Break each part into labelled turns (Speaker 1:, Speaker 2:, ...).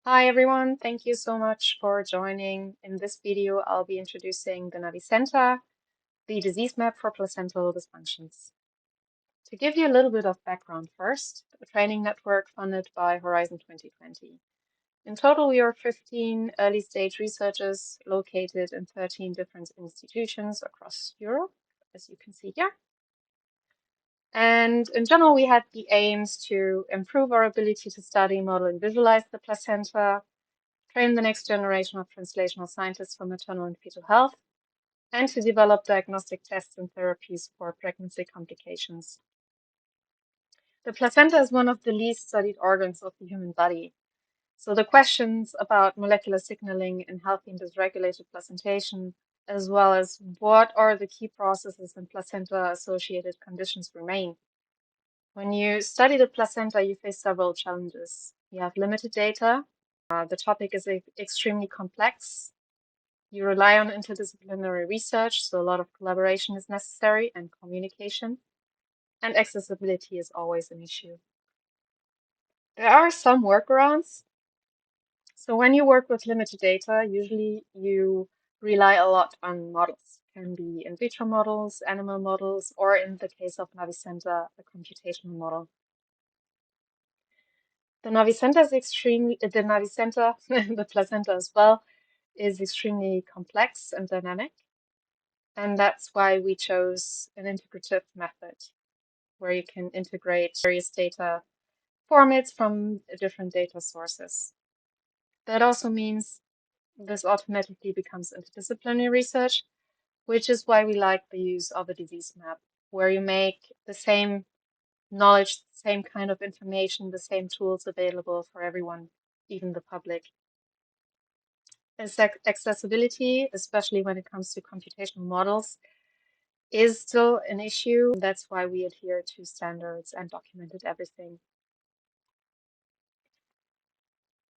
Speaker 1: Hi everyone, thank you so much for joining. In this video, I'll be introducing the NaviCenta, the disease map for placental dysfunctions. To give you a little bit of background first, a training network funded by Horizon 2020. In total, we are 15 early stage researchers located in 13 different institutions across Europe, as you can see here. And in general, we had the aims to improve our ability to study, model, and visualize the placenta, train the next generation of translational scientists for maternal and fetal health, and to develop diagnostic tests and therapies for pregnancy complications. The placenta is one of the least studied organs of the human body. So the questions about molecular signaling in healthy and dysregulated placentation, as well as what are the key processes in placenta-associated conditions remain. When you study the placenta, you face several challenges. You have limited data. The topic is extremely complex. You rely on interdisciplinary research, so a lot of collaboration is necessary and communication, and accessibility is always an issue. There are some workarounds. So when you work with limited data, usually you rely a lot on models. Can be in vitro models, animal models, or in the case of NaviCenta, a computational model. The NaviCenta is the placenta as well, is extremely complex and dynamic. And that's why we chose an integrative method where you can integrate various data formats from different data sources. That also means this automatically becomes interdisciplinary research, which is why we like the use of a disease map, where you make the same knowledge, the same kind of information, the same tools available for everyone, even the public. Accessibility, especially when it comes to computational models, is still an issue. That's why we adhere to standards and documented everything.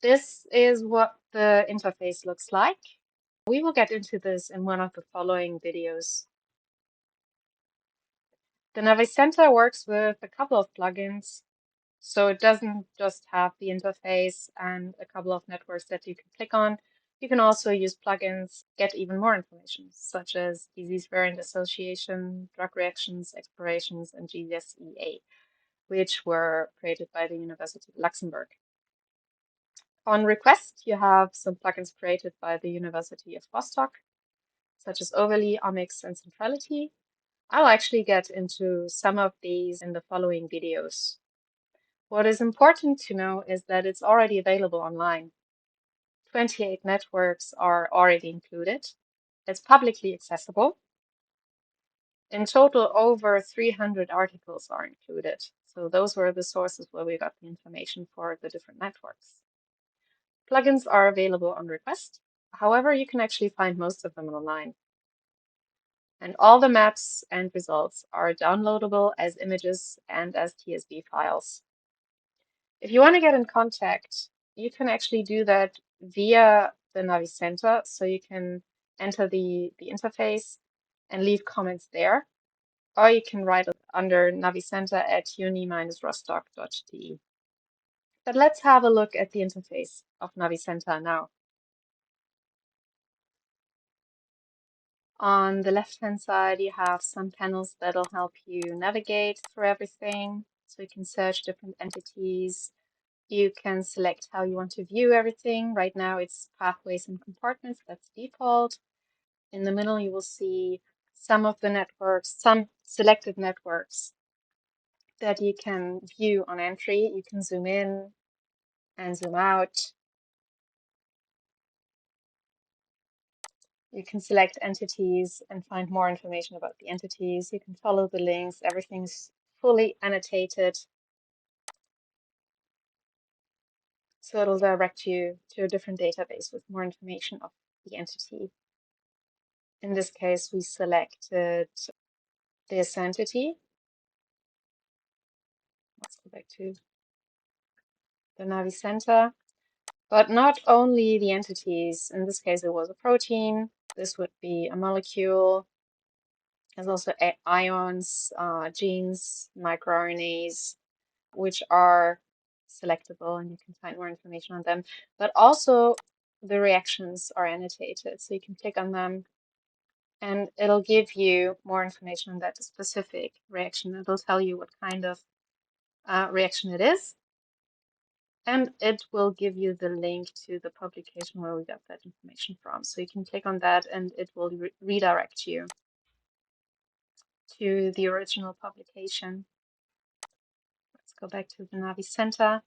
Speaker 1: This is what the interface looks like. We will get into this in one of the following videos. The NaviCenta works with a couple of plugins, so it doesn't just have the interface and a couple of networks that you can click on. You can also use plugins, get even more information, such as disease variant association, drug reactions, explorations, and GSEA, which were created by the University of Luxembourg. On request, you have some plugins created by the University of Rostock, such as Overlay, Omics, and Centrality. I'll actually get into some of these in the following videos. What is important to know is that it's already available online. 28 networks are already included. It's publicly accessible. In total, over 300 articles are included. So those were the sources where we got the information for the different networks. Plugins are available on request. However, you can actually find most of them online. And all the maps and results are downloadable as images and as TSV files. If you want to get in contact, you can actually do that via the NaviCenta. So you can enter the interface and leave comments there. Or you can write under navicenta@uni-rostock.de. But let's have a look at the interface of NaviCenta now. On the left-hand side, you have some panels that'll help you navigate through everything. So you can search different entities. You can select how you want to view everything. Right now, it's pathways and compartments. That's default. In the middle, you will see some of the networks, some selected networks that you can view on entry. You can zoom in and zoom out. You can select entities and find more information about the entities. You can follow the links. Everything's fully annotated. So it'll direct you to a different database with more information of the entity. In this case, we selected this entity. Let's go back to the NaviCenta. But not only the entities. In this case, it was a protein. This would be a molecule. There's also ions, genes, microRNAs, which are selectable and you can find more information on them. But also the reactions are annotated, so you can click on them and it'll give you more information on that specific reaction. It'll tell you what kind of reaction it is, and it will give you the link to the publication where we got that information from. So you can click on that and it will redirect you to the original publication. Let's go back to the NaviCenta.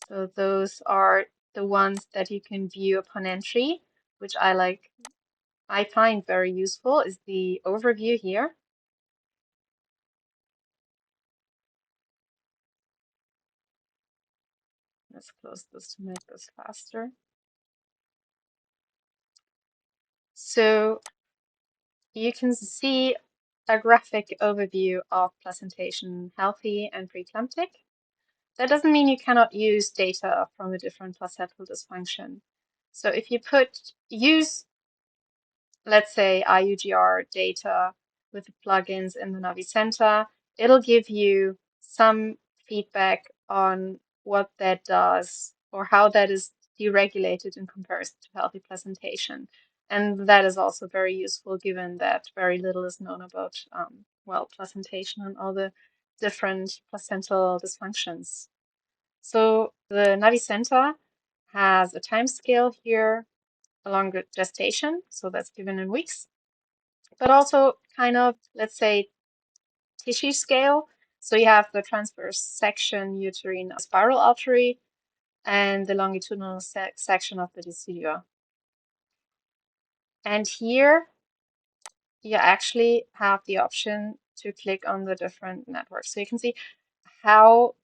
Speaker 1: So those are the ones that you can view upon entry, which I find very useful, is the overview here. Let's close this to make this faster. So you can see a graphic overview of placentation healthy and preeclamptic. That doesn't mean you cannot use data from a different placental dysfunction. So if you use, let's say, IUGR data with the plugins in the NaviCenta, it'll give you some feedback on what that does or how that is deregulated in comparison to healthy placentation. And that is also very useful given that very little is known about, well, placentation and all the different placental dysfunctions. So the NaviCenta has a time scale here along the gestation, so that's given in weeks, but also kind of, let's say, tissue scale. So you have the transverse section, uterine spiral artery, and the longitudinal section of the decidua. And here you actually have the option to click on the different networks. So you can see how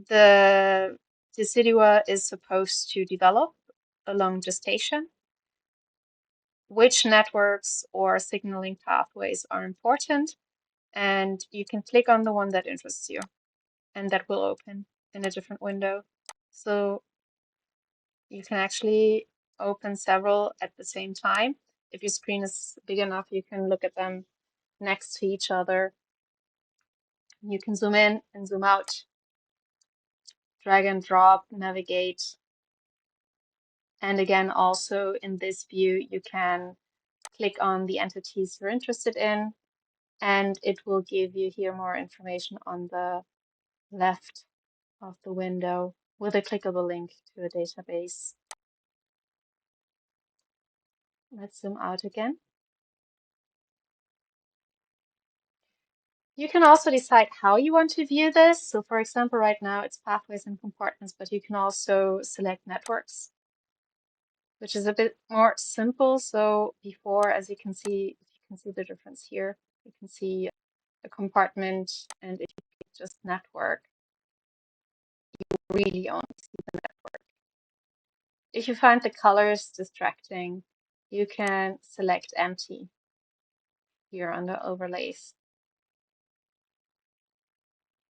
Speaker 1: the decidua is supposed to develop along gestation, which networks or signaling pathways are important, and you can click on the one that interests you, and that will open in a different window. So you can actually open several at the same time. If your screen is big enough, you can look at them next to each other. You can zoom in and zoom out, drag and drop, navigate. And again, also in this view, you can click on the entities you're interested in, and it will give you here more information on the left of the window with a clickable link to a database. Let's zoom out again. You can also decide how you want to view this. So for example, right now it's pathways and compartments, but you can also select networks, which is a bit more simple. So before, as you can see, if you can see the difference here, you can see a compartment, and if you pick just network, you really only see the network. If you find the colors distracting, you can select empty here under overlays.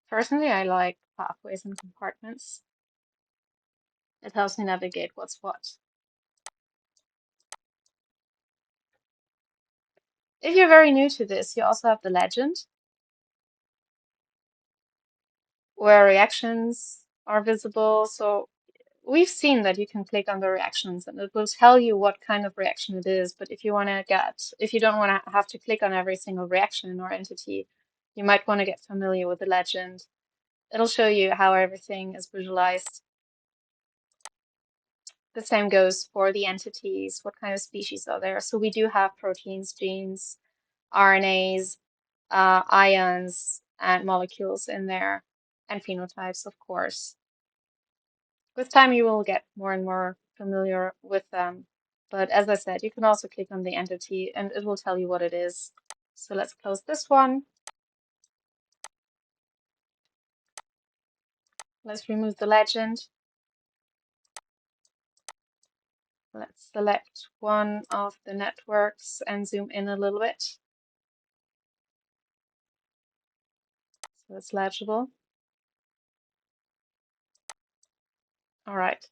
Speaker 1: Personally, I like pathways and compartments. It helps me navigate what's what. If you're very new to this, you also have the legend, where reactions are visible. So we've seen that you can click on the reactions and it will tell you what kind of reaction it is. But if you don't want to have to click on every single reaction or entity, you might want to get familiar with the legend. It'll show you how everything is visualized. The same goes for the entities, what kind of species are there. So we do have proteins, genes, RNAs, ions, and molecules in there, and phenotypes, of course. With time, you will get more and more familiar with them. But as I said, you can also click on the entity and it will tell you what it is. So let's close this one. Let's remove the legend. Let's select one of the networks and zoom in a little bit. So it's legible. All right.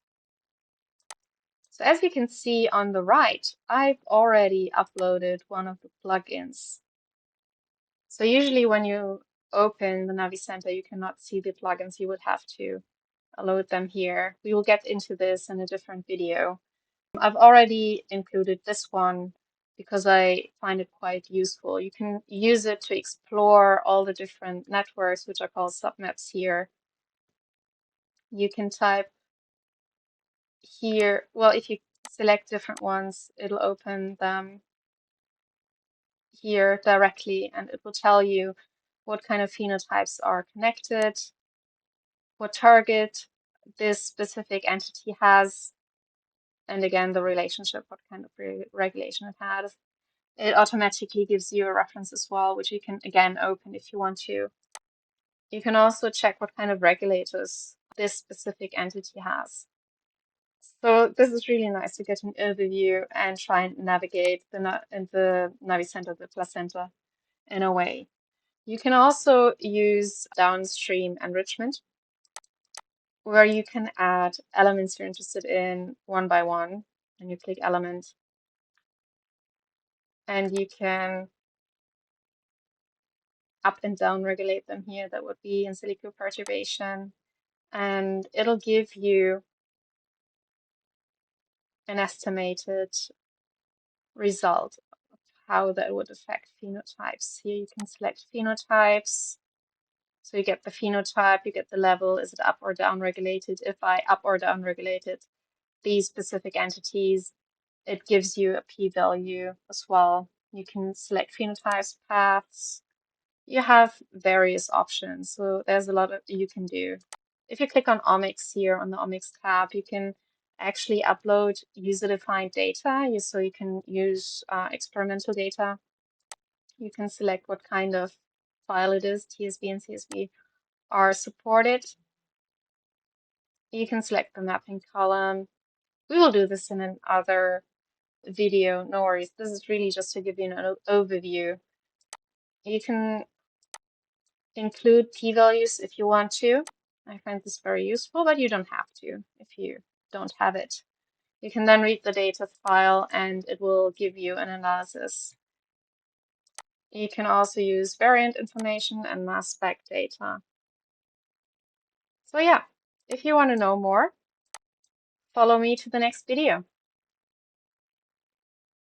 Speaker 1: So as you can see on the right, I've already uploaded one of the plugins. So usually when you open the NaviCenta, you cannot see the plugins. You would have to load them here. We will get into this in a different video. I've already included this one because I find it quite useful. You can use it to explore all the different networks, which are called submaps here. You can type here, well, if you select different ones, it'll open them here directly, and it will tell you what kind of phenotypes are connected, what target this specific entity has, and again, the relationship, what kind of regulation it has. It automatically gives you a reference as well, which you can again open if you want to. You can also check what kind of regulators this specific entity has. So this is really nice to get an overview and try and navigate the NaviCenta, the placenta, in a way. You can also use downstream enrichment, where you can add elements you're interested in one by one, and you click element, and you can up and down regulate them here. That would be in silico perturbation, and it'll give you an estimated result of how that would affect phenotypes. Here you can select phenotypes. So you get the phenotype, you get the level, is it up or down regulated? If I up or down regulated these specific entities, it gives you a p-value as well. You can select phenotypes, paths. You have various options, so there's a lot that you can do. If you click on omics here on the omics tab, you can actually upload user-defined data. So you can use experimental data. You can select what kind of file it is. TSV and CSV are supported. You can select the mapping column. We will do this in another video, no worries. This is really just to give you an overview. You can include p-values if you want to. I find this very useful, but you don't have to if you don't have it. You can then read the data file and it will give you an analysis. You can also use variant information and mass spec data. So yeah, if you want to know more, follow me to the next video.